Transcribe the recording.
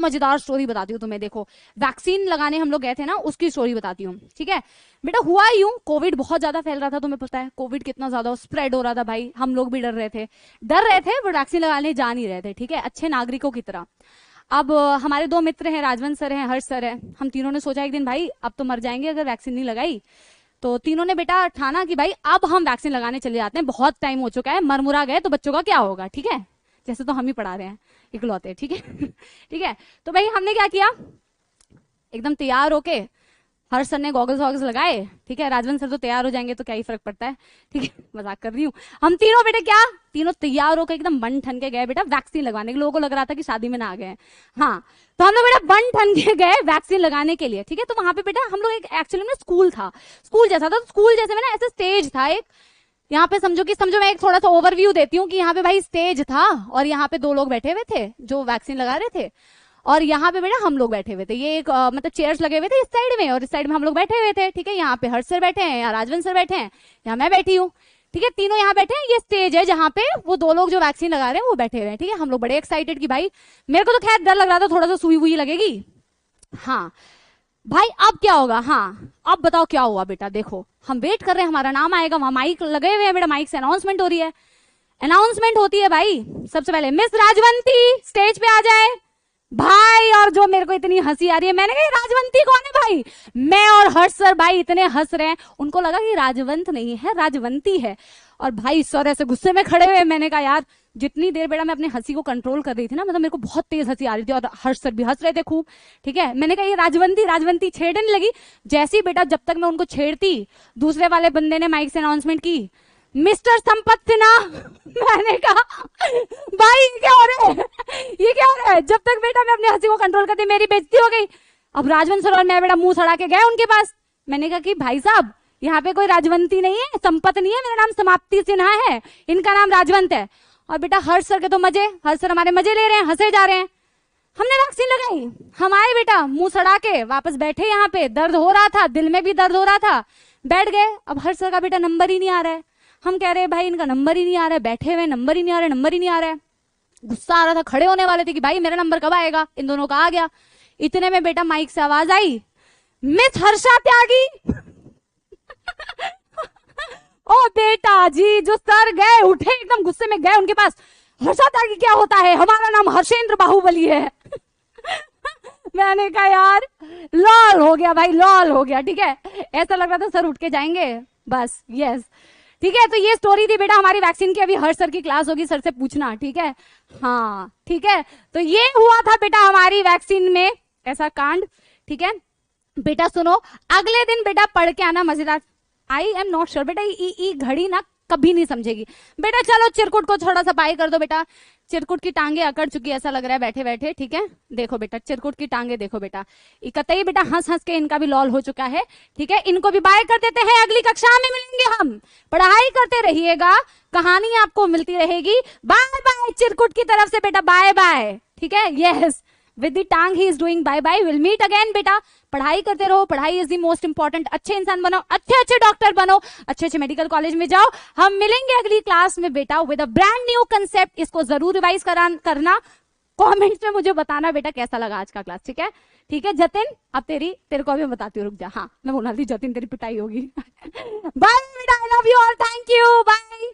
मजेदार स्टोरी बताती हूँ तुम्हें। देखो, वैक्सीन लगाने हम लोग गए थे ना, उसकी स्टोरी बताती हूँ, ठीक है बेटा। हुआ यूं, कोविड बहुत ज्यादा फैल रहा था, तुम्हें पता है कोविड कितना ज्यादा स्प्रेड हो रहा था भाई। हम लोग भी डर रहे थे बट वैक्सीन लगाने जा नहीं रहे थे, ठीक है, अच्छे नागरिकों की तरह। अब हमारे दो मित्र हैं, राजवंत सर हैं, हर्ष सर है। हम तीनों ने सोचा एक दिन भाई अब तो मर जाएंगे अगर वैक्सीन नहीं लगाई। तो तीनों ने बेटा ठाना कि भाई अब हम वैक्सीन लगाने चले जाते हैं, बहुत टाइम हो चुका है, मरमुरा गए तो बच्चों का क्या होगा, ठीक है, जैसे तो हम ही पढ़ा रहे हैं इकलौते, ठीक है ठीक है। तो भाई हमने क्या किया, एकदम तैयार होके, हर्ष सर ने गॉगल्स वॉगल्स लगाए, ठीक है, राजवंत सर तो तैयार हो जाएंगे तो क्या ही फर्क पड़ता है, ठीक है, मजाक कर रही हूँ। हम तीनों बेटे क्या, तीनों तैयार होकर एकदम बन ठन के गए बेटा वैक्सीन लगवाने के। लोगों को लग रहा था कि शादी में ना आ गए। हाँ, तो हम लोग बेटा बन ठन के गए वैक्सीन लगाने के लिए, ठीक है। तो वहां पे बेटा हम लोग एक एक्चुअली में स्कूल था, स्कूल जैसा था, स्कूल जैसे में ना ऐसे स्टेज था एक, यहाँ पे समझो मैं एक थोड़ा सा ओवरव्यू देती हूँ कि यहाँ पे भाई स्टेज था और यहाँ पे दो लोग बैठे हुए थे जो वैक्सीन लगा रहे थे, और यहाँ पे बेटा हम लोग बैठे हुए थे। ये एक मतलब चेयर्स लगे हुए थे इस साइड में और इस साइड में हम लोग बैठे हुए थे, ठीक है। यहाँ पे हर्ष सर बैठे हैं, यहाँ राजवंत सर बैठे हैं, यहाँ मैं बैठी हूँ, ठीक है, तीनों यहाँ बैठे हैं। ये स्टेज है जहाँ पे वो दो लोग जो वैक्सीन लगा रहे हैं वो बैठे हुए हैं, ठीक है। हम लोग बड़े एक्साइटेड कि भाई, मेरे को तो खैर डर लग रहा था थोड़ा सा, सुई वुई लगेगी। हाँ भाई अब क्या होगा, हाँ अब बताओ क्या हुआ बेटा। देखो हम वेट कर रहे हैं, हमारा नाम आएगा, वहां माइक लगे हुए हैं बेटा, माइक से अनाउंसमेंट हो रही है। अनाउंसमेंट होती है भाई, सबसे पहले मिस राजवंती स्टेज पे आ जाए भाई। और जो मेरे को इतनी हंसी आ रही है, मैंने कहा राजवंती कौन है भाई। मैं और हर्ष सर भाई इतने हंस रहे हैं, उनको लगा कि राजवंत नहीं है राजवंती है। और भाई सर ऐसे गुस्से में खड़े हुए। मैंने कहा यार, जितनी देर बेटा मैं अपनी हंसी को कंट्रोल कर रही थी ना, मतलब मेरे को बहुत तेज हंसी आ रही थी और हर्ष सर भी हंस रहे थे खूब, ठीक है। मैंने कहा ये राजवंती राजवंती छेड़ने लगी। जैसी बेटा जब तक मैं उनको छेड़ती, दूसरे वाले बंदे ने माइक से अनाउंसमेंट की, मिस्टर संपत सिन्हा। मैंने कहा भाई ये क्या हो रहा है, ये क्या हो रहा है। जब तक बेटा मैं अपनी हंसी को कंट्रोल करती, मेरी बेइज्जती हो गई। अब राजवंत सर और मैं बेटा मुंह सड़ा के गए उनके पास। मैंने कहा कि भाई साहब यहाँ पे कोई राजवंती नहीं है, संपत नहीं है, मेरा नाम समाप्ति सिन्हा है, इनका नाम राजवंत है। और बेटा हर्ष सर के तो मजे, हर्ष सर हमारे मजे ले रहे हैं, हंसे जा रहे हैं। हमने वैक्सीन लगाई, हम आए बेटा मुंह सड़ा के वापस बैठे यहाँ पे, दर्द हो रहा था, दिल में भी दर्द हो रहा था, बैठ गए। अब हर्ष सर का बेटा नंबर ही नहीं आ रहा है। हम कह रहे हैं भाई इनका नंबर ही नहीं आ रहा है, बैठे हुए नंबर ही नहीं आ रहा है, नंबर ही नहीं आ रहा है। गुस्सा आ रहा था, खड़े होने वाले थे कि भाई मेरा नंबर कब आएगा। इन दोनों का आ गया। इतने में बेटा माइक से आवाज आई, मिस हर्षा त्यागी। ओ बेटा जी, जो सर गए उठे एकदम गुस्से में गए उनके पास, हर्षा त्यागी क्या होता है, हमारा नाम हर्षेंद्र बाहुबली है। मैंने कहा यार लॉल हो गया भाई, लॉल हो गया, ठीक है। ऐसा लग रहा था सर उठ के जाएंगे बस, यस, ठीक है। तो ये स्टोरी थी बेटा हमारी वैक्सीन की। अभी हर्ष सर की क्लास होगी, सर से पूछना, ठीक है, हाँ ठीक है। तो ये हुआ था बेटा हमारी वैक्सीन में ऐसा कांड, ठीक है। बेटा सुनो, अगले दिन बेटा पढ़ के आना मजेदार। आई एम नॉट श्योर बेटा, ई घड़ी ना कभी नहीं समझेगी बेटा। चलो चिरकुट को थोड़ा सा बाय कर दो बेटा, चिरकुट की टांगे अकड़ चुकी ऐसा लग रहा है बैठे बैठे, ठीक है। देखो बेटा चिरकुट की टांगे देखो बेटा, इकतई बेटा हंस हंस के इनका भी लॉल हो चुका है, ठीक है। इनको भी बाय कर देते हैं, अगली कक्षा में मिलेंगे हम, पढ़ाई करते रहिएगा, कहानी आपको मिलती रहेगी। बाय बाय चिरकुट की तरफ से बेटा, बाय बाय, ठीक है, yes. With the tongue he is doing bye bye. We'll meet again बेटा। पढ़ाई करते रहो, पढ़ाई इज द मोस्ट इंपॉर्टेंट। अच्छे इंसान बनो, अच्छे अच्छे डॉक्टर बनो, अच्छे अच्छे मेडिकल कॉलेज में जाओ। हम मिलेंगे अगली क्लास में बेटा with a brand new concept. इसको जरूर रिवाइज करना, कमेंट्स में मुझे बताना बेटा कैसा लगा आज का क्लास, ठीक है। ठीक है जतिन, अब तेरे को अभी बताती हूँ, रुक जा। हाँ मैं बोला थी जतिन तेरी पिटाई होगी। बाय बेटा, I love you all, thank you, bye.